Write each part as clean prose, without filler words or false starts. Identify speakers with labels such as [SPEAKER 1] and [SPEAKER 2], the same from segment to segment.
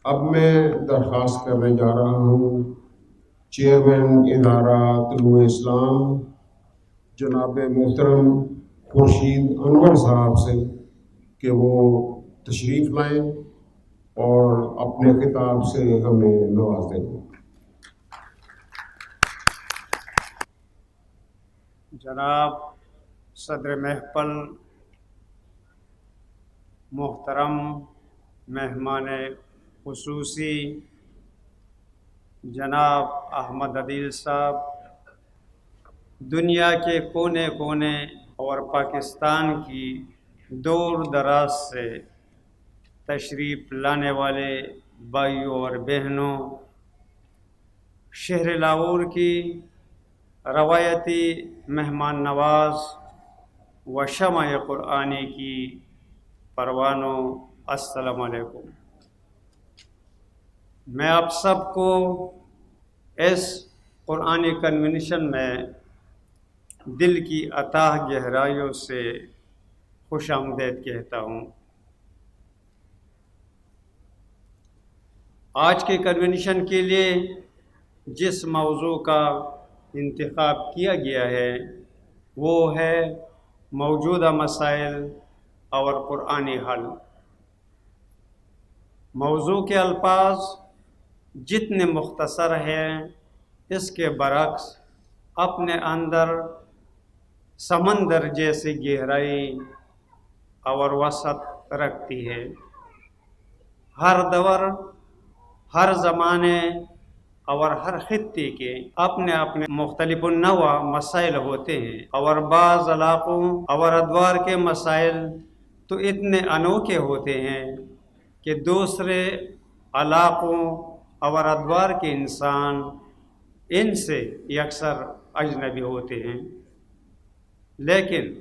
[SPEAKER 1] اب میں درخواست کرنے جا رہا ہوں چیئرمین ادارہ طلوع اسلام جناب محترم خورشید انور صاحب سے کہ وہ تشریف لائیں اور اپنے خطاب سے ہمیں نواز دیں۔
[SPEAKER 2] جناب صدر محفل، محترم مہمان خصوصی جناب احمد عدیل صاحب، دنیا کے کونے کونے اور پاکستان کی دور دراز سے تشریف لانے والے بھائیوں اور بہنوں، شہر لاہور کی روایتی مہمان نواز و شمع قرآنی کی پروانوں، السلام علیکم۔ میں آپ سب کو اس قرآنی کنونشن میں دل کی اتاہ گہرائیوں سے خوش آمدید کہتا ہوں۔ آج کے کنونشن کے لیے جس موضوع کا انتخاب کیا گیا ہے وہ ہے موجودہ مسائل اور قرآنی حل۔ موضوع کے الفاظ جتنے مختصر ہیں اس کے برعکس اپنے اندر سمندر جیسی گہرائی اور وسعت رکھتی ہے۔ ہر دور، ہر زمانے اور ہر خطے کے اپنے اپنے مختلف النوع مسائل ہوتے ہیں، اور بعض علاقوں اور ادوار کے مسائل تو اتنے انوکھے ہوتے ہیں کہ دوسرے علاقوں اور ادوار کے انسان ان سے یکسر اجنبی ہوتے ہیں۔ لیکن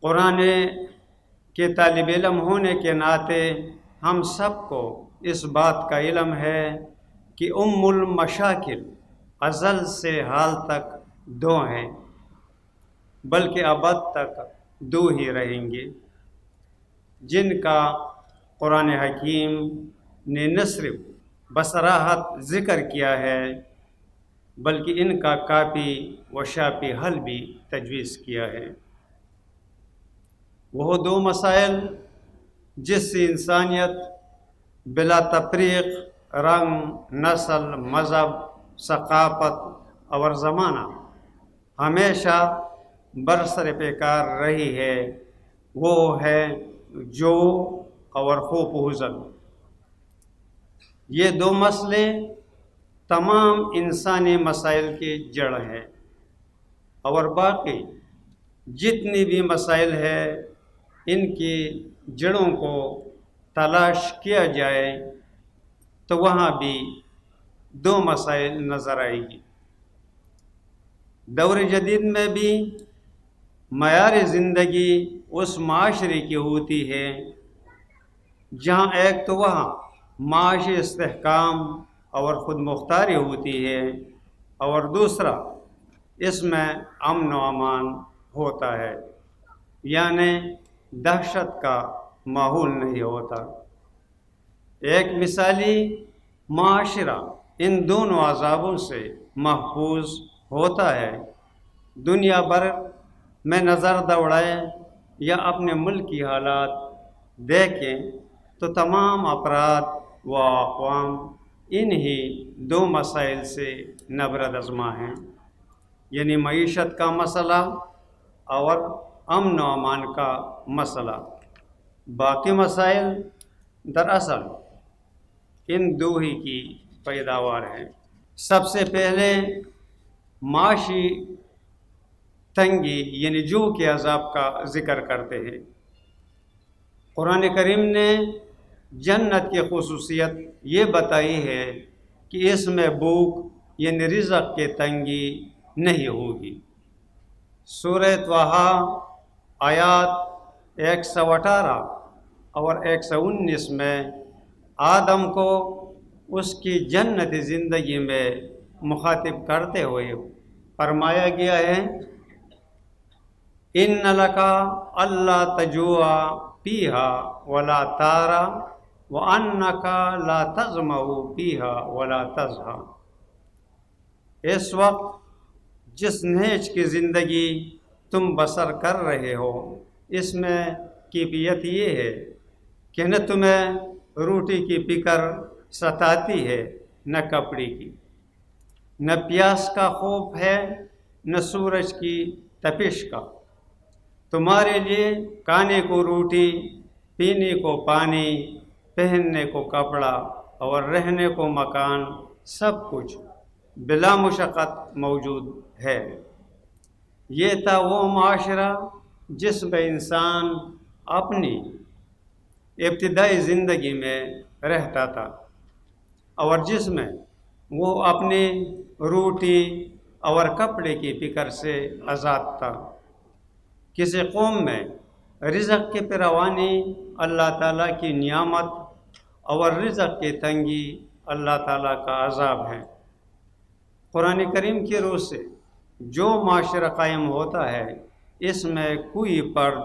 [SPEAKER 2] قرآن کے طالب علم ہونے کے ناطے ہم سب کو اس بات کا علم ہے کہ ام المشاکل ازل سے حال تک دو ہیں، بلکہ ابد تک دو ہی رہیں گے، جن کا قرآن حکیم نے نہ صرف بصراحت ذکر کیا ہے بلکہ ان کا کافی و شافی حل بھی تجویز کیا ہے۔ وہ دو مسائل جس سے انسانیت بلا تفریق رنگ، نسل، مذہب، ثقافت اور زمانہ ہمیشہ برسر پیکار رہی ہے، وہ ہے جو اور خوف و حزن۔ یہ دو مسئلے تمام انسانی مسائل کی جڑ ہیں، اور باقی جتنی بھی مسائل ہیں ان کی جڑوں کو تلاش کیا جائے تو وہاں بھی دو مسائل نظر آئے گی۔ دور جدید میں بھی معیار زندگی اس معاشرے کی ہوتی ہے جہاں ایک تو وہاں معاشی استحکام اور خود مختاری ہوتی ہے، اور دوسرا اس میں امن و امان ہوتا ہے، یعنی دہشت کا ماحول نہیں ہوتا۔ ایک مثالی معاشرہ ان دونوں عذابوں سے محفوظ ہوتا ہے۔ دنیا بھر میں نظر دوڑائیں یا اپنے ملک کی حالات دیکھیں تو تمام افراد و اقوام انہی دو مسائل سے نبرد ازما ہیں، یعنی معیشت کا مسئلہ اور امن و امان کا مسئلہ۔ باقی مسائل دراصل ان دو ہی کی پیداوار ہیں۔ سب سے پہلے معاشی تنگی یعنی جو کے عذاب کا ذکر کرتے ہیں۔ قرآن کریم نے جنت کی خصوصیت یہ بتائی ہے کہ اس میں بھوک یعنی رزق کی تنگی نہیں ہوگی۔ سورہ طٰہٰ آیات 118 اور 119 میں آدم کو اس کی جنتی زندگی میں مخاطب کرتے ہوئے فرمایا گیا ہے، اِنَّ لَكَ أَلَّا تَجُوعَ فِيهَا وَلَا تَعْرَىٰ وَأَنَّكَ لَا تَظْمَأُ فِيهَا وَلَا تَضْحَىٰ۔ اس وقت جس نہج کی زندگی تم بسر کر رہے ہو، اس میں کیفیت یہ ہے کہ نہ تمہیں روٹی کی فکر ستاتی ہے، نہ کپڑے کی، نہ پیاس کا خوف ہے، نہ سورج کی تپش کا۔ تمہارے لیے کھانے کو روٹی، پینے کو پانی، پہننے کو کپڑا اور رہنے کو مکان، سب کچھ بلا مشقت موجود ہے۔ یہ تھا وہ معاشرہ جس میں انسان اپنی ابتدائی زندگی میں رہتا تھا اور جس میں وہ اپنی روٹی اور کپڑے کی فکر سے آزاد تھا۔ کسی قوم میں رزق کی فراوانی اللہ تعالیٰ کی نعمت اور رزق کی تنگی اللہ تعالیٰ کا عذاب ہے۔ قرآن کریم کی روح سے جو معاشرہ قائم ہوتا ہے، اس میں کوئی فرد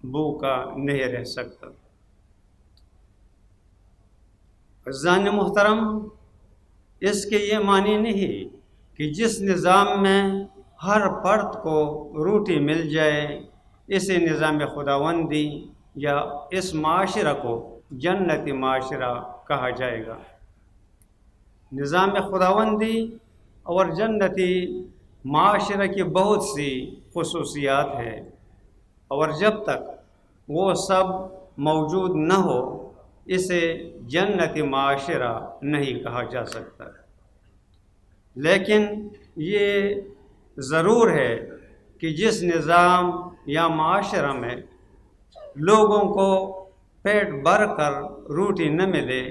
[SPEAKER 2] بھوکا نہیں رہ سکتا۔ عزیزان محترم، اس کے یہ معنی نہیں کہ جس نظام میں ہر فرد کو روٹی مل جائے اسے نظام خداوندی یا اس معاشرہ کو جنتی معاشرہ کہا جائے گا۔ نظام خداوندی اور جنتی معاشرہ کی بہت سی خصوصیات ہیں، اور جب تک وہ سب موجود نہ ہو اسے جنتی معاشرہ نہیں کہا جا سکتا۔ لیکن یہ ضرور ہے کہ جس نظام یا معاشرہ میں لوگوں کو پیٹ بھر کر روٹی نہ ملے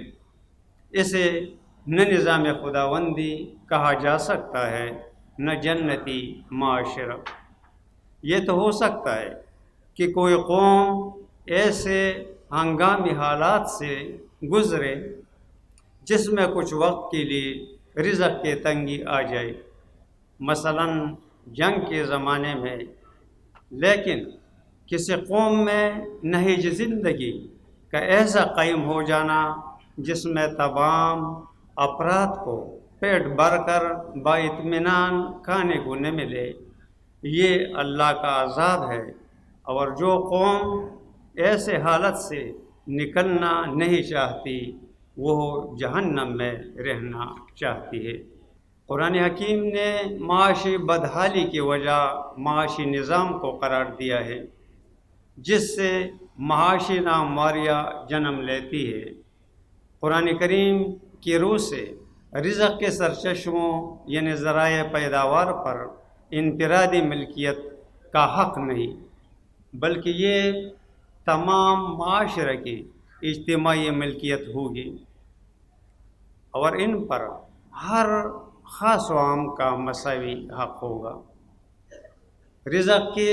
[SPEAKER 2] اسے نہ نظام خداوندی کہا جا سکتا ہے، نہ جنتی معاشرہ۔ یہ تو ہو سکتا ہے کہ کوئی قوم ایسے ہنگامی حالات سے گزرے جس میں کچھ وقت کے لیے رزق کی تنگی آ جائے، مثلاً جنگ کے زمانے میں، لیکن کسی قوم میں نہج زندگی کا ایسا قائم ہو جانا جس میں تمام افراد کو پیٹ بھر کر بااطمینان کھانے کو نہ ملے، یہ اللہ کا عذاب ہے۔ اور جو قوم ایسے حالت سے نکلنا نہیں چاہتی وہ جہنم میں رہنا چاہتی ہے۔ قرآن حکیم نے معاشی بدحالی کی وجہ معاشی نظام کو قرار دیا ہے جس سے معاشی نامواریاں جنم لیتی ہے۔ قرآن کریم کی روح سے رزق کے سرچشموں یعنی ذرائع پیداوار پر انفرادی ملکیت کا حق نہیں، بلکہ یہ تمام معاشرے کی اجتماعی ملکیت ہوگی، اور ان پر ہر خاص و عام کا مساوی حق ہوگا۔ رزق کے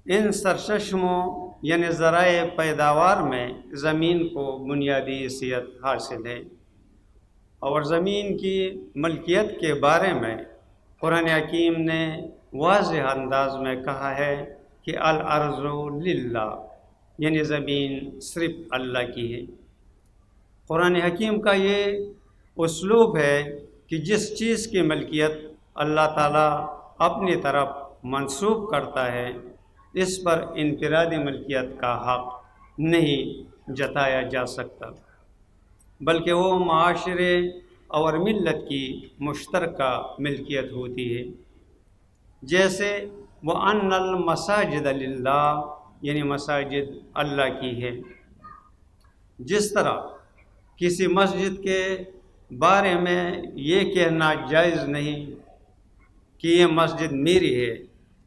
[SPEAKER 2] ان سرچشموں یعنی ذرائع پیداوار میں زمین کو بنیادی حیثیت حاصل ہے، اور زمین کی ملکیت کے بارے میں قرآن حکیم نے واضح انداز میں کہا ہے کہ الارض للہ، یعنی زمین صرف اللہ کی ہے۔ قرآن حکیم کا یہ اسلوب ہے کہ جس چیز کی ملکیت اللہ تعالیٰ اپنی طرف منسوب کرتا ہے اس پر انفرادی ملکیت کا حق نہیں جتایا جا سکتا، بلکہ وہ معاشرے اور ملت کی مشترکہ ملکیت ہوتی ہے۔ جیسے وَأَنَّ الْمَسَاجِدَ لِلَّهِ، یعنی مساجد اللہ کی ہے۔ جس طرح کسی مسجد کے بارے میں یہ کہنا جائز نہیں کہ یہ مسجد میری ہے،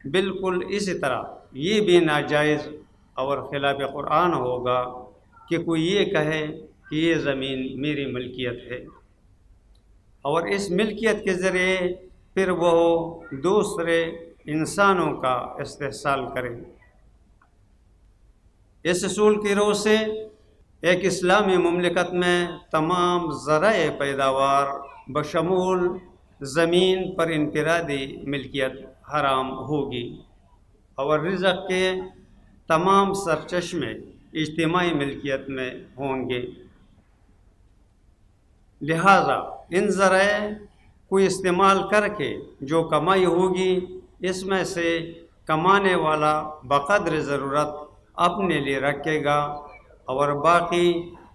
[SPEAKER 2] بالکل اسی طرح یہ بھی ناجائز اور خلاف قرآن ہوگا کہ کوئی یہ کہے کہ یہ زمین میری ملکیت ہے، اور اس ملکیت کے ذریعے پھر وہ دوسرے انسانوں کا استحصال کرے۔ اس اصول کی روح سے ایک اسلامی مملکت میں تمام ذرائع پیداوار بشمول زمین پر انفرادی ملکیت حرام ہوگی، اور رزق کے تمام سرچشمے اجتماعی ملکیت میں ہوں گے۔ لہذا ان ذرائع کو استعمال کر کے جو کمائی ہوگی اس میں سے کمانے والا بقدر ضرورت اپنے لیے رکھے گا اور باقی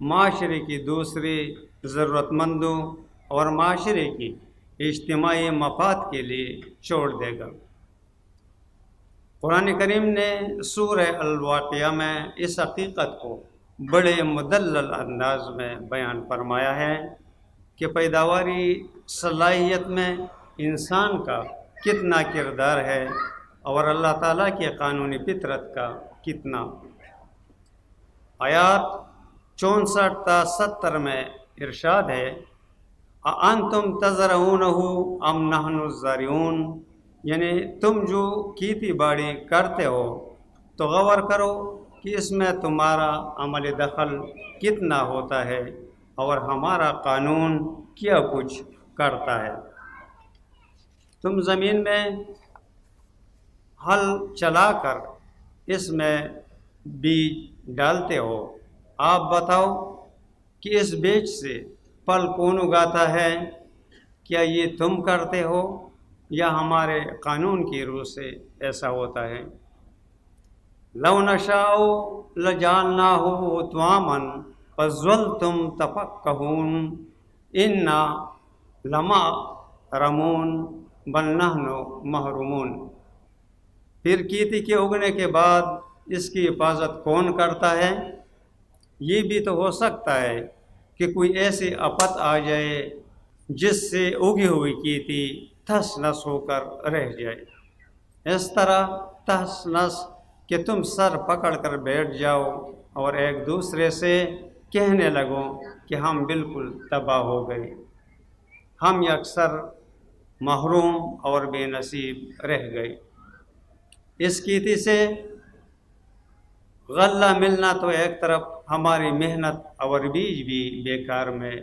[SPEAKER 2] معاشرے کی دوسری ضرورت مندوں اور معاشرے کی اجتماعی مفاد کے لیے چھوڑ دے گا۔ قرآن کریم نے سورہ الواقعہ میں اس حقیقت کو بڑے مدلل انداز میں بیان فرمایا ہے کہ پیداواری صلاحیت میں انسان کا کتنا کردار ہے اور اللہ تعالیٰ کے قانونی فطرت کا کتنا۔ آیات 64 تا 70 میں ارشاد ہے اَأَنْتُمْ تَزْرَعُونَهُ أَمْ نَحْنُ الزَّارِعُونَ، یعنی تم جو کھیتی باڑی کرتے ہو تو غور کرو کہ اس میں تمہارا عمل دخل کتنا ہوتا ہے اور ہمارا قانون کیا کچھ کرتا ہے۔ تم زمین میں ہل چلا کر اس میں بیج ڈالتے ہو، آپ بتاؤ کہ اس بیج سے پھل کون اگاتا ہے؟ کیا یہ تم کرتے ہو یا ہمارے قانون کی روح سے ایسا ہوتا ہے؟ لَوْ نَشَاءُ لَجَعَلْنَاهُ حُطَامًا فَظَلْتُمْ تَفَكَّهُونَ إِنَّا لَمَحْرُومُونَ بَلْ نَحْنُ مَحْرُومُونَ۔ پھر کھیتی کے اگنے کے بعد اس کی حفاظت کون کرتا ہے؟ یہ بھی تو ہو سکتا ہے کہ کوئی ایسی آفت آ جائے جس سے اگی ہوئی کھیتی تھس نس ہو کر رہ جائے، اس طرح تھس نس کہ تم سر پکڑ کر بیٹھ جاؤ اور ایک دوسرے سے کہنے لگو کہ ہم بالکل تباہ ہو گئے، ہم اکثر محروم اور بے نصیب رہ گئے۔ اس کھیتی سے غلہ ملنا تو ایک طرف، ہماری محنت اور بیج بھی بیکار میں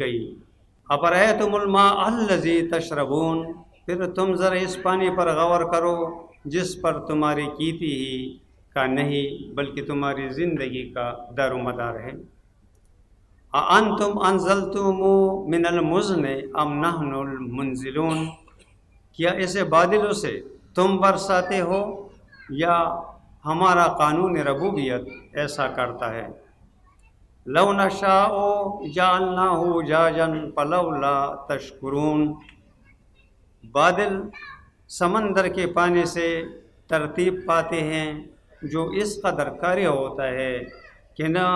[SPEAKER 2] گئی۔ اَفَرَأَيْتُمُ الْمَاءَ الَّذِي تَشْرَبُونَ، پھر تم ذرا اس پانی پر غور کرو جس پر تمہاری کھیتی ہی کا نہیں بلکہ تمہاری زندگی کا دار و مدار ہے۔ اَأَنْتُمْ أَنزَلْتُمُوهُ مِنَ الْمُزْنِ أَمْ نَحْنُ الْمُنزِلُونَ، کیا اسے بادلوں سے تم برساتے ہو یا ہمارا قانون ربوبیت ایسا کرتا ہے؟ لَوْ نَشَاءُ جَعَلْنَاهُ جَاجًا فَلَوْلَا تَشْكُرُونَ، بادل سمندر کے پانی سے ترتیب پاتے ہیں جو اس قدر کاریا ہوتا ہے کہ نہ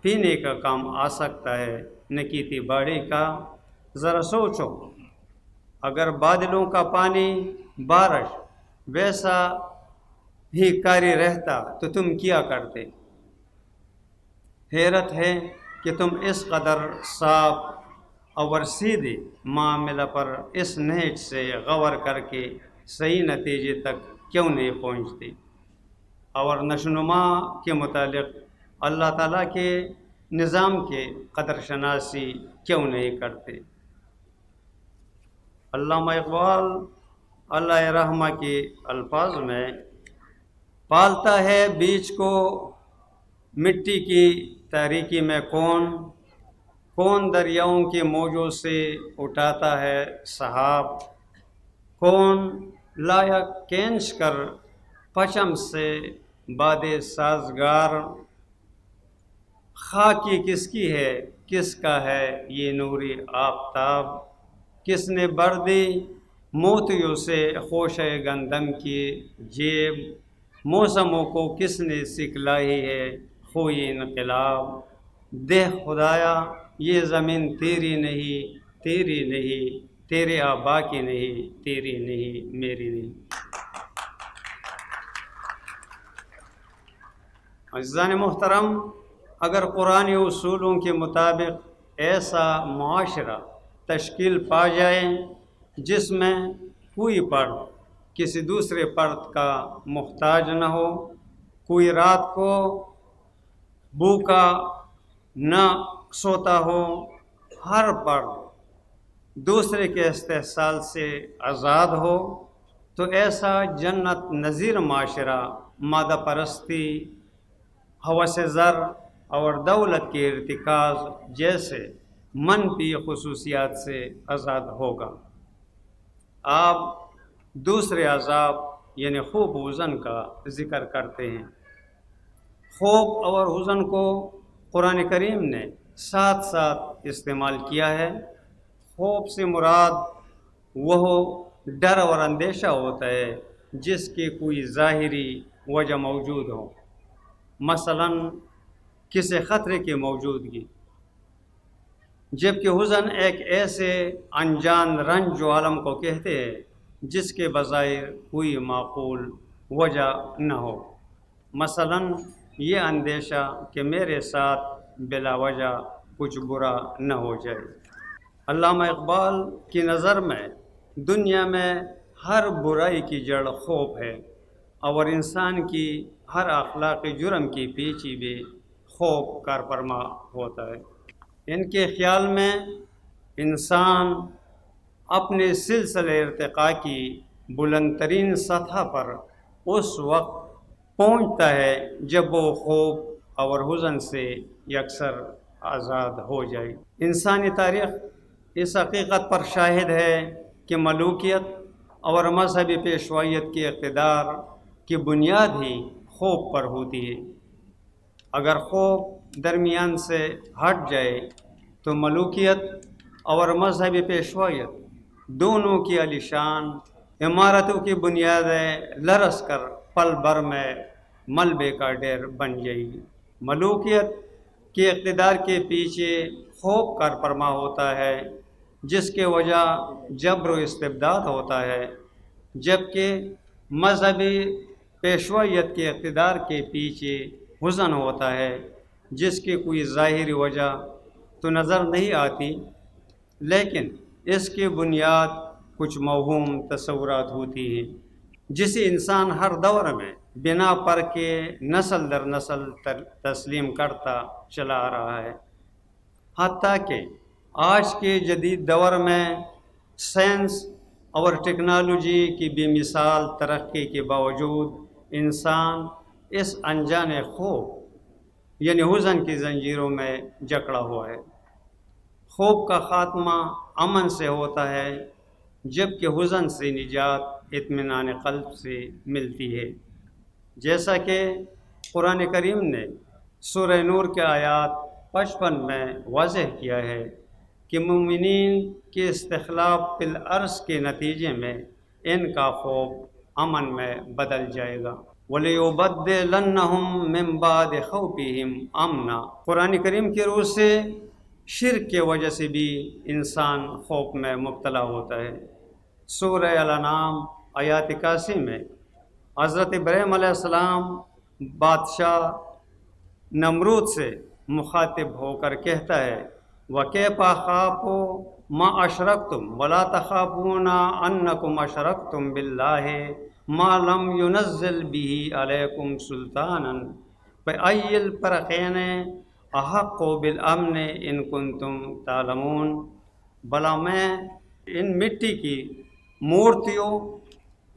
[SPEAKER 2] پینے کا کام آ سکتا ہے نہ کھیتی باڑی کا۔ ذرا سوچو اگر بادلوں کا پانی بارش ویسا ہی کاری رہتا تو تم کیا کرتے؟ حیرت ہے کہ تم اس قدر صاف اور سیدھے معاملہ پر اس نہج سے غور کر کے صحیح نتیجے تک کیوں نہیں پہنچتے اور نشوونما کے متعلق اللہ تعالیٰ کے نظام کے قدر شناسی کیوں نہیں کرتے؟ علامہ اقبال اللہ رحمہ کے الفاظ میں پالتا ہے بیج کو مٹی کی تاریکی میں کون دریاؤں کے موجوں سے اٹھاتا ہے سحاب، کون لایا کینچ کر پچم سے باد سازگار، خاکی کس کی ہے کس کا ہے یہ نوری آفتاب، کس نے بر دی موتیوں سے خوشے گندم کی جیب، موسموں کو کس نے سکھلائی ہے خوئی انقلاب، دیکھ خدایا یہ زمین تیری نہیں تیرے آبا کی نہیں، تیری نہیں میری نہیں۔ عزیزان محترم، اگر قرآنی اصولوں کے مطابق ایسا معاشرہ تشکیل پا جائے جس میں کوئی فرد کسی دوسرے فرد کا محتاج نہ ہو، کوئی رات کو بھوکا نہ سوتا ہو، ہر فرد دوسرے کے استحصال سے آزاد ہو، تو ایسا جنت نظیر معاشرہ مادہ پرستی، ہوس زر اور دولت کے ارتکاز جیسے منفی خصوصیات سے آزاد ہوگا۔ آپ دوسرے عذاب یعنی خوب حزن کا ذکر کرتے ہیں۔ خوف اور حزن کو قرآن کریم نے ساتھ ساتھ استعمال کیا ہے۔ خوف سے مراد وہ ڈر اور اندیشہ ہوتا ہے جس کی کوئی ظاہری وجہ موجود ہو، مثلا کسی خطرے کی موجودگی، جبکہ حزن ایک ایسے انجان رنج و عالم کو کہتے ہیں جس کے بظاہر کوئی معقول وجہ نہ ہو، مثلا یہ اندیشہ کہ میرے ساتھ بلا وجہ کچھ برا نہ ہو جائے۔ علامہ اقبال کی نظر میں دنیا میں ہر برائی کی جڑ خوف ہے، اور انسان کی ہر اخلاقی جرم کی پیچھے بھی خوف کارفرما ہوتا ہے۔ ان کے خیال میں انسان اپنے سلسلہ ارتقاء کی بلند ترین سطح پر اس وقت پہنچتا ہے جب وہ خوف اور حزن سے یکسر آزاد ہو جائے۔ انسانی تاریخ اس حقیقت پر شاہد ہے کہ ملوکیت اور مذہبی پیشوائیت کے اقتدار کی بنیاد ہی خوف پر ہوتی ہے۔ اگر خوف درمیان سے ہٹ جائے تو ملوکیت اور مذہبی پیشوائیت دونوں کی عالیشان عمارتوں کی بنیادیں لرز کر پل بھر میں ملبے کا ڈھیر بن جائے گی۔ ملوکیت کے اقتدار کے پیچھے خوف کارفرما ہوتا ہے جس کے وجہ جبر و استبداد ہوتا ہے، جبکہ مذہبی پیشوائیت کے اقتدار کے پیچھے حزن ہوتا ہے جس کی کوئی ظاہری وجہ تو نظر نہیں آتی، لیکن اس کی بنیاد کچھ موہوم تصورات ہوتی ہیں جسے انسان ہر دور میں بنا پر کے نسل در نسل تسلیم کرتا چلا آ رہا ہے، حتیٰ کہ آج کے جدید دور میں سائنس اور ٹیکنالوجی کی بے مثال ترقی کے باوجود انسان اس انجان خوف یعنی حزن کی زنجیروں میں جکڑا ہوا ہے۔ خوف کا خاتمہ امن سے ہوتا ہے، جبکہ حزن سے نجات اطمینان قلب سے ملتی ہے، جیسا کہ قرآن کریم نے سورہ نور کے آیات 55 میں واضح کیا ہے کہ مومنین کے استخلاف فی الارض کے نتیجے میں ان کا خوف امن میں بدل جائے گا۔ وَلَيُبَدِّلَنَّهُم مِّن بَعْدِ خَوْفِهِمْ أَمْنًا۔ قرآن کریم کی روح سے شرک کی وجہ سے بھی انسان خوف میں مبتلا ہوتا ہے۔ سورہ الانعام آیات 81 میں حضرت ابراہیم علیہ السلام بادشاہ نمرود سے مخاطب ہو کر کہتا ہے وَكَيْفَ أَخَافُ مَا أَشْرَكْتُمْ وَلَا تَخَافُونَ أَنَّكُمْ أَشْرَكْتُمْ بِاللَّهِ مَا لَمْ يُنَزِّلْ بِهِ عَلَيْكُمْ سُلْطَانًا فَأَيُّ الْفَرِقَيْنِ أَحَقُّ بِالْأَمْنِ إِن كُنتُمْ تَعْلَمُونَ۔ بھلا میں ان مٹی کی مورتیوں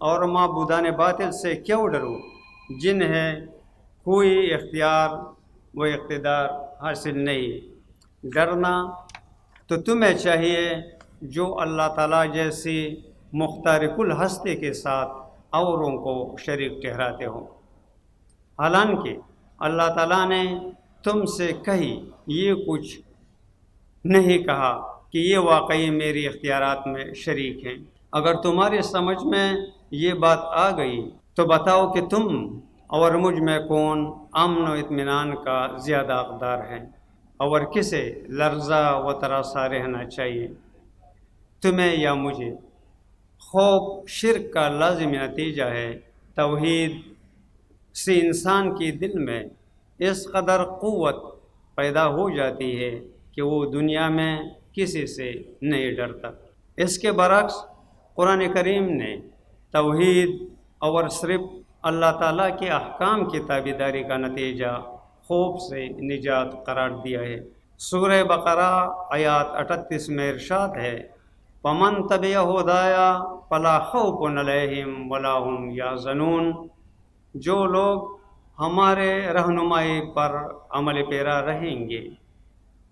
[SPEAKER 2] اور معبودان باطل سے کیوں ڈروں جنہیں کوئی اختیار و اقتدار حاصل نہیں۔ ڈرنا تو تمہیں چاہیے جو اللہ تعالیٰ جیسی مختار کل ہستی کے ساتھ اوروں کو شریک ٹھہراتے ہو، حالانکہ اللہ تعالیٰ نے تم سے کہیں یہ کچھ نہیں کہا کہ یہ واقعی میری اختیارات میں شریک ہیں۔ اگر تمہاری سمجھ میں یہ بات آ گئی تو بتاؤ کہ تم اور مجھ میں کون امن و اطمینان کا زیادہ حقدار ہے، اور کسے لرزہ و تراسا رہنا چاہیے، تمہیں یا مجھے۔ خوف شرک کا لازمی نتیجہ ہے۔ توحید سے انسان کے دل میں اس قدر قوت پیدا ہو جاتی ہے کہ وہ دنیا میں کسی سے نہیں ڈرتا۔ اس کے برعکس قرآن کریم نے توحید اور صرف اللہ تعالیٰ کے احکام کی تابعداری کا نتیجہ خوف سے نجات قرار دیا ہے۔ سورہ بقرہ آیات 38 میں ارشاد ہے وَمَن تَبِعَ هُدَايَ فَلَا خَوْفٌ عَلَيْهِمْ وَلَا هُمْ يَحْزَنُونَ۔ جو لوگ ہمارے رہنمائی پر عمل پیرا رہیں گے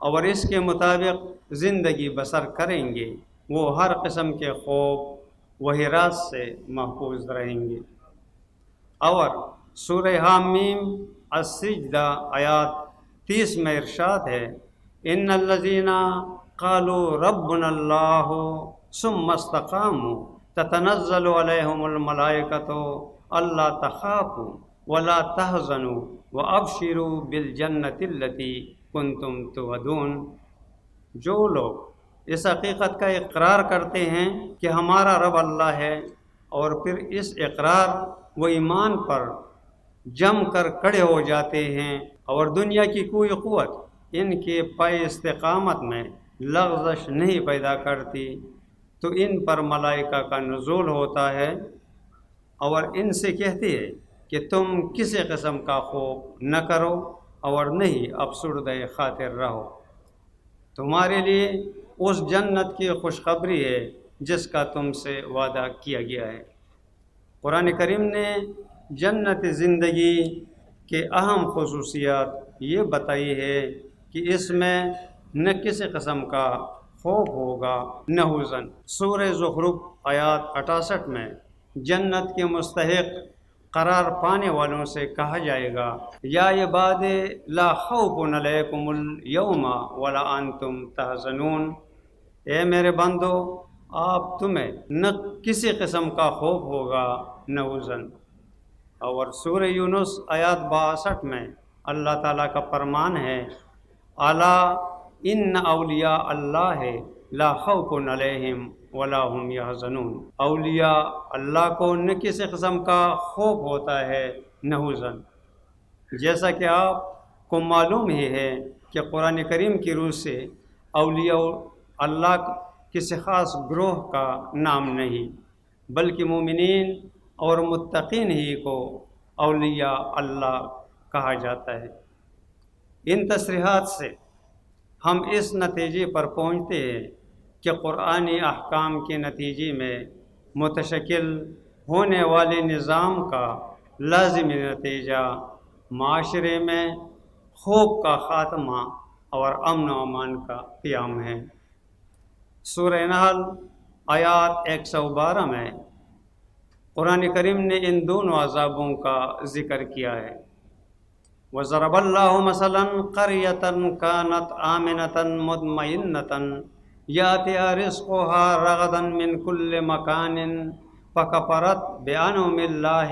[SPEAKER 2] اور اس کے مطابق زندگی بسر کریں گے، وہ ہر قسم کے خوف وہی راز سے محفوظ رہیں گے۔ اور سورہ حامیم السجدہ آیات 30 میں ارشاد ہے، ان الذین قالوا ربنا اللہ ثم استقاموا تتنزل علیہم الملائکۃ الا تخافوا ولا تحزنوا وابشروا بالجنۃ التی کنتم توعدون۔ جو لوگ اس حقیقت کا اقرار کرتے ہیں کہ ہمارا رب اللہ ہے، اور پھر اس اقرار و ایمان پر جم کر کھڑے ہو جاتے ہیں، اور دنیا کی کوئی قوت ان کے پائے استقامت میں لغزش نہیں پیدا کرتی، تو ان پر ملائکہ کا نزول ہوتا ہے اور ان سے کہتی ہے کہ تم کسی قسم کا خوف نہ کرو اور نہیں افسردہ خاطر رہو، تمہارے لیے اس جنت کی خوشخبری ہے جس کا تم سے وعدہ کیا گیا ہے۔ قرآن کریم نے جنت زندگی کے اہم خصوصیات یہ بتائی ہے کہ اس میں نہ کسی قسم کا خوف ہوگا نہ حزن۔ سورہ زخرف آیات 68 میں جنت کے مستحق قرار پانے والوں سے کہا جائے گا، یا عباد لا خوف علیکم اليوم ولا انتم تحزنون، اے میرے بندو آپ تمہیں نہ کسی قسم کا خوف ہوگا نہ حزن۔ اور سورہ یونس آیات 62 میں اللہ تعالیٰ کا فرمان ہے، الا ان اولیاء اللہ لا خوف علیہم ولا هم یحزنون، اولیاء اللہ کو نہ کسی قسم کا خوف ہوتا ہے نہ حزن۔ جیسا کہ آپ کو معلوم ہی ہے کہ قرآن کریم کی روح سے اولیاء اللہ کسی خاص گروہ کا نام نہیں، بلکہ مومنین اور متقین ہی کو اولیاء اللہ کہا جاتا ہے۔ ان تصریحات سے ہم اس نتیجے پر پہنچتے ہیں کہ قرآنی احکام کے نتیجے میں متشکل ہونے والے نظام کا لازمی نتیجہ معاشرے میں خوف کا خاتمہ اور امن و امان کا قیام ہے۔ سورہ نحل آیات 112 میں قرآن کریم نے ان دونوں عذابوں کا ذکر کیا ہے۔ وَضَرَبَ اللَّهُ مَثَلًا قَرْيَةً كَانَتْ آمِنَةً مُطْمَئِنَّةً يَأْتِيهَا رِزْقُهَا رَغَدًا مِنْ كُلِّ مَكَانٍ فَكَفَرَتْ بِأَنْعُمِ اللَّهِ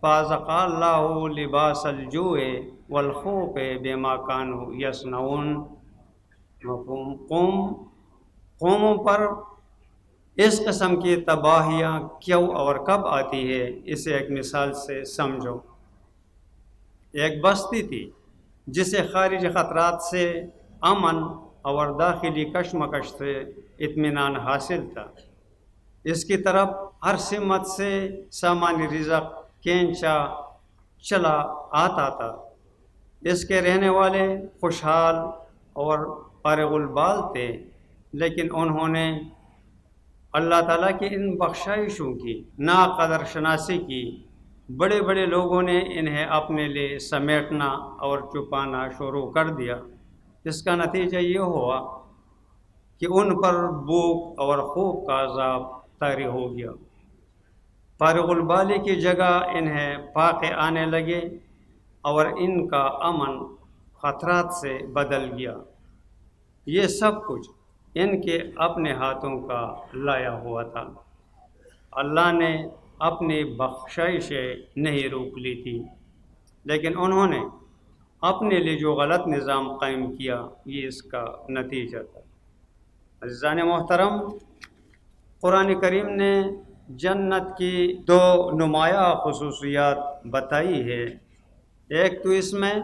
[SPEAKER 2] فَأَذَاقَهَا اللَّهُ لِبَاسَ الْجُوعِ وَالْخَوْفِ بِمَا كَانُوا يَصْنَعُونَ۔ قوموں پر اس قسم کی تباہیاں کیوں اور کب آتی ہے، اسے ایک مثال سے سمجھو۔ ایک بستی تھی جسے خارجی خطرات سے امن اور داخلی کشمکش سے اطمینان حاصل تھا۔ اس کی طرف ہر سمت سے سامان رزق کھینچا چلا آتا تھا۔ اس کے رہنے والے خوشحال اور فارغ البال تھے، لیکن انہوں نے اللہ تعالیٰ کی ان بخشائشوں کی ناقدر شناسی کی۔ بڑے بڑے لوگوں نے انہیں اپنے لیے سمیٹنا اور چھپانا شروع کر دیا۔ اس کا نتیجہ یہ ہوا کہ ان پر بھوک اور خوف کا عذاب طاری ہو گیا۔ فارغ البالی کی جگہ انہیں فاقے آنے لگے اور ان کا امن خطرات سے بدل گیا۔ یہ سب کچھ ان کے اپنے ہاتھوں کا لایا ہوا تھا۔ اللہ نے اپنی بخشائشیں نہیں روک لی تھی، لیکن انہوں نے اپنے لیے جو غلط نظام قائم کیا، یہ اس کا نتیجہ تھا۔ عزیزان محترم، قرآن کریم نے جنت کی دو نمایاں خصوصیات بتائی ہے۔ ایک تو اس میں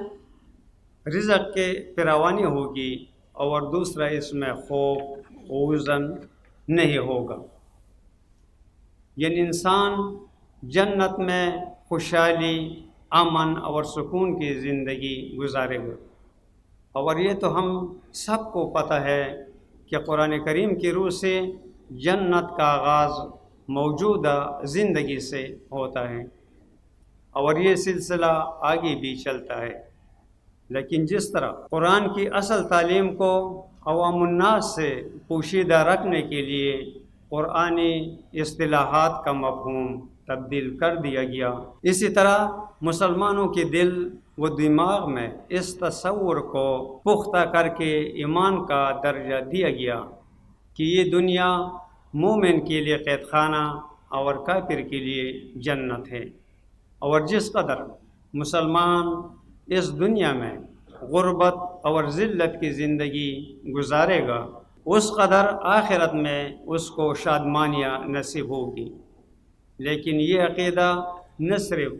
[SPEAKER 2] رزق کے فراوانی ہوگی، اور دوسرا اس میں خوف و حزن نہیں ہوگا، یعنی انسان جنت میں خوشحالی، امن اور سکون کی زندگی گزارے گا۔ اور یہ تو ہم سب کو پتہ ہے کہ قرآن کریم کی روح سے جنت کا آغاز موجودہ زندگی سے ہوتا ہے، اور یہ سلسلہ آگے بھی چلتا ہے۔ لیکن جس طرح قرآن کی اصل تعلیم کو عوام الناس سے پوشیدہ رکھنے کے لیے قرآنی اصطلاحات کا مفہوم تبدیل کر دیا گیا، اسی طرح مسلمانوں کے دل و دماغ میں اس تصور کو پختہ کر کے ایمان کا درجہ دیا گیا کہ یہ دنیا مومن کے لیے قید خانہ اور کافر کے لیے جنت ہے، اور جس قدر مسلمان اس دنیا میں غربت اور ذلت کی زندگی گزارے گا، اس قدر آخرت میں اس کو شادمانیاں نصیب ہوگی۔ لیکن یہ عقیدہ نہ صرف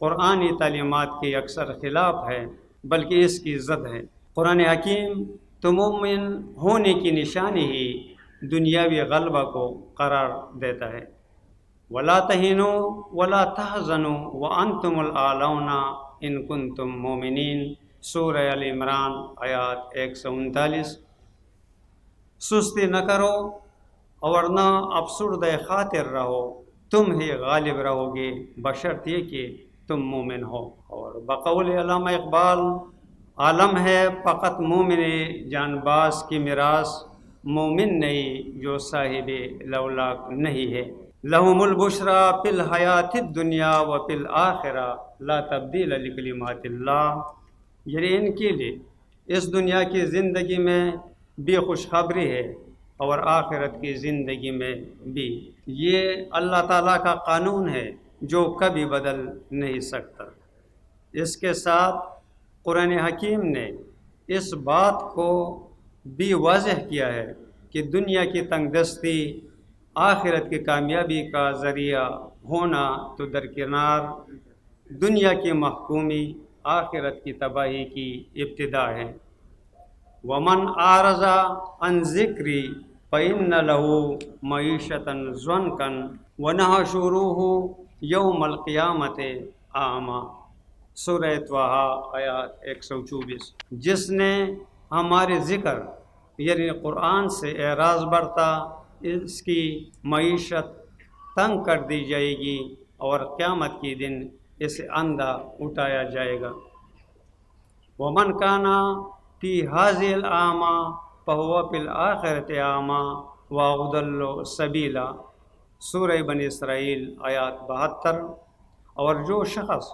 [SPEAKER 2] قرآنی تعلیمات کے اکثر خلاف ہے بلکہ اس کی ضد ہے۔ قرآن حکیم تو مومن ہونے کی نشانی ہی دنیاوی غلبہ کو قرار دیتا ہے۔ وَلَا تَهِنُوا وَلَا تَحْزَنُوا وَأَنْتُمُ الْأَعْلَوْنَ إِن كُنتُم مُّؤْمِنِينَ، سورہ آل عمران آیات 139۔ سستی نہ کرو اور نہ افسردہ خاطر رہو، تم ہی غالب رہو گے بشرط یہ کہ تم مومن ہو۔ اور بقول علامہ اقبال، عالم ہے فقط مومن جان باز کی میراث، مومن نہیں جو صاحب لولاک نہیں ہے۔ لہم البشریٰ فی الحیات الدنیا و فی الآخرہ لا تبدیل لکلمات اللہ، یعنی ان کے لیے اس دنیا کی زندگی میں بھی خوشخبری ہے اور آخرت کی زندگی میں بھی۔ یہ اللہ تعالیٰ کا قانون ہے جو کبھی بدل نہیں سکتا۔ اس کے ساتھ قرآن حکیم نے اس بات کو بھی واضح کیا ہے کہ دنیا کی تنگ دستی آخرت کی کامیابی کا ذریعہ ہونا تو درکنار، دنیا کی محکومی آخرت کی تباہی کی ابتدا ہے۔ وَمَنْ أَعْرَضَ عَنْ ذِكْرِي فَإِنَّ لَهُ مَعِيشَةً ضَنْكًا وَنَحْشُرُهُ يَوْمَ الْقِيَامَةِ أَعْمَىٰ، سورہ طٰہٰ آیات 124۔ جس نے ہمارے ذکر یعنی قرآن سے اعراض برتا، اس کی معیشت تنگ کر دی جائے گی اور قیامت کے دن اسے اندھا اٹھایا جائے گا۔ وَمَنْ كَانَ فِي هَٰذِهِ الْأَعْمَىٰ فَهُوَ فِي الْآخِرَةِ أَعْمَىٰ وَأَضَلُّ سَبِيلًا، سورہ بنی اسرائیل آیات 72۔ اور جو شخص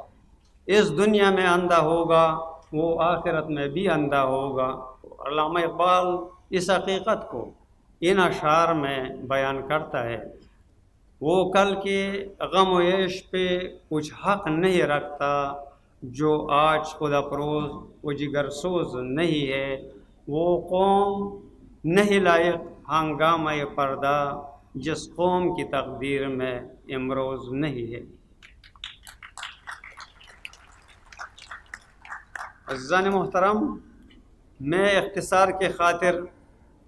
[SPEAKER 2] اس دنیا میں اندھا ہوگا وہ آخرت میں بھی اندھا ہوگا۔ علامہ اقبال اس حقیقت کو ان اشعار میں بیان کرتا ہے، وہ کل کے غم و عیش پہ کچھ حق نہیں رکھتا جو آج خدا فروز و جگر سوز نہیں ہے، وہ قوم نہیں لائق ہنگامہ پردہ جس قوم کی تقدیر میں امروز نہیں ہے۔ عزیزان محترم، میں اختصار کے خاطر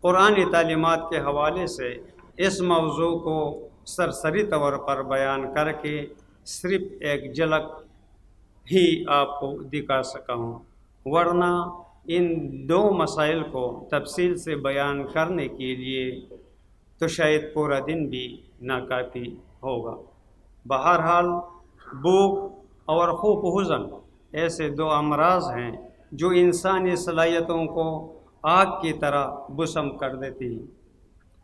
[SPEAKER 2] قرآنی تعلیمات کے حوالے سے اس موضوع کو سرسری طور پر بیان کر کے صرف ایک جھلک ہی آپ کو دکھا سکا ہوں، ورنہ ان دو مسائل کو تفصیل سے بیان کرنے کے لیے تو شاید پورا دن بھی ناکافی ہوگا۔ بہرحال بھوک اور خوف و حزن ایسے دو امراض ہیں جو انسانی صلاحیتوں کو آگ کی طرح بسم کر دیتی ہیں،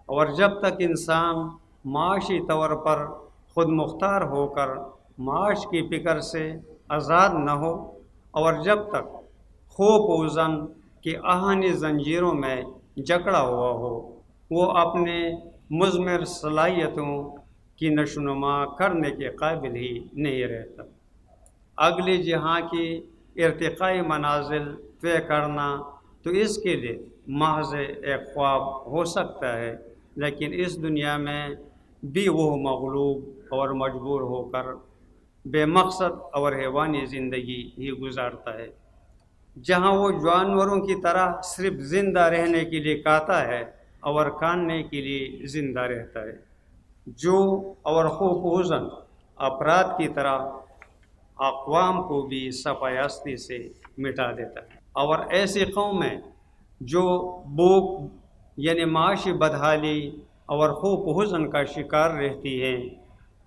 [SPEAKER 2] اور جب تک انسان معاشی طور پر خود مختار ہو کر معاش کی فکر سے آزاد نہ ہو، اور جب تک خوف و حزن کی آہنی زنجیروں میں جکڑا ہوا ہو، وہ اپنے مضمر صلاحیتوں کی نشوونما کرنے کے قابل ہی نہیں رہتا۔ اگلے جہاں کی ارتقائی منازل طے کرنا تو اس کے لیے محض ایک خواب ہو سکتا ہے، لیکن اس دنیا میں بھی وہ مغلوب اور مجبور ہو کر بے مقصد اور حیوانی زندگی ہی گزارتا ہے، جہاں وہ جانوروں کی طرح صرف زندہ رہنے کے لیے کھاتا ہے اور کھانے کے لیے زندہ رہتا ہے، جو اور خوف و حزن افراد کی طرح اقوام کو بھی صفحہ ہستی سے مٹا دیتا ہے۔ اور ایسی قومیں جو بھوک یعنی معاشی بدحالی اور خوف و حزن کا شکار رہتی ہیں،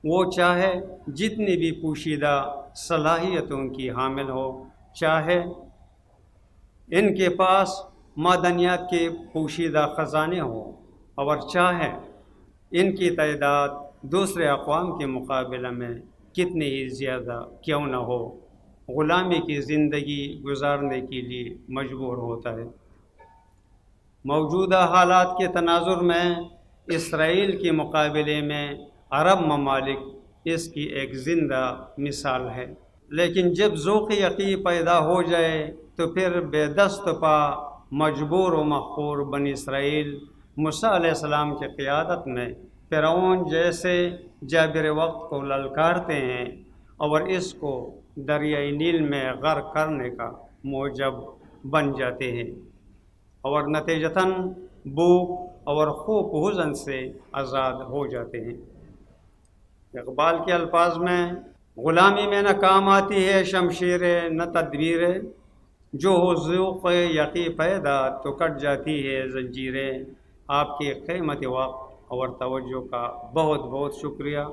[SPEAKER 2] وہ چاہے جتنی بھی پوشیدہ صلاحیتوں کی حامل ہو، چاہے ان کے پاس معدنیات کے پوشیدہ خزانے ہوں اور چاہے ان کی تعداد دوسرے اقوام کے مقابلے میں کتنی ہی زیادہ کیوں نہ ہو، غلامی کی زندگی گزارنے کے لیے مجبور ہوتا ہے۔ موجودہ حالات کے تناظر میں اسرائیل کے مقابلے میں عرب ممالک اس کی ایک زندہ مثال ہے، لیکن جب ذوق یقین پیدا ہو جائے تو پھر بے دست پا مجبور و مخور بنی اسرائیل موسیٰ علیہ السلام کی قیادت میں فرعون جیسے جابر وقت کو للکارتے ہیں اور اس کو دریائے نیل میں غرق کرنے کا موجب بن جاتے ہیں اور نتیجتاً بھوک اور خوف حزن سے آزاد ہو جاتے ہیں۔ اقبال کے الفاظ میں، غلامی میں نہ کام آتی ہے شمشیریں نہ تدبیریں، جو ہو ذوق یقین پیدا تو کٹ جاتی ہے زنجیریں۔ آپ کے قیمتی وقت اور توجہ کا بہت بہت شکریہ۔